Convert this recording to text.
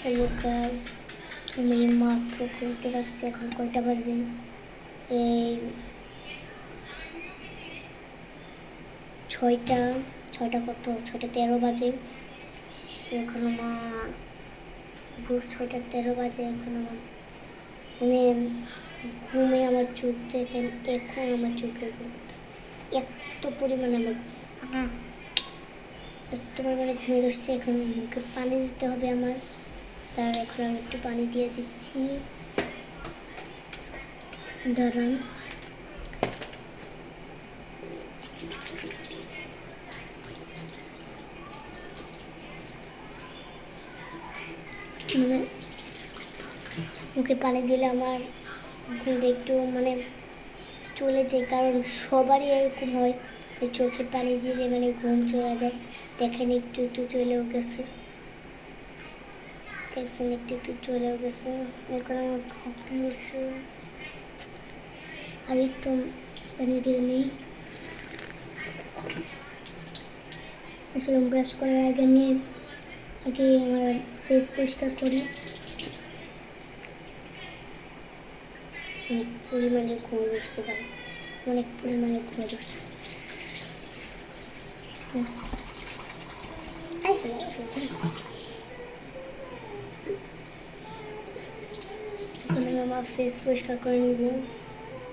Hello guys, আমি মাত্র খুলতে পারছি। এখন কয়টা বাজে? এই 6টা কত 6:13 বাজে। এখন আমার ভোর 6:13 বাজে। এখন আমার মানে ঘুমে আমার চোখ দেখেন, এখন আমার চোখে এত পরিমাণে ঘুমিয়ে ধরছে। এখন মুখে পানি দিতে হবে আমার। তার এখন আমি একটু পানি দিয়ে দিচ্ছি, দাঁড়ান। মানে মুখে পানি দিলে আমার ঘুমটা একটু চলে যায়, কারণ সবারই এরকম হয় যে চোখে পানি দিলে ঘুম চলে যায়। দেখেন একটু একটু চলেও গেছে, দেখছেন একটু একটু চলেও গেছে। এখন আমার ঘুম উঠছে, আর একটু পানি দিয়ে নিই। আসলে ব্রাশ করার আগে আমি আমার ফেস পরিষ্কার করি। অনেক পরিমাণে ঘুম ধরছে ভাই, অনেক পরিমাণে ঘুম ধরছে। আমার ফেস পরিষ্কার করে নিব।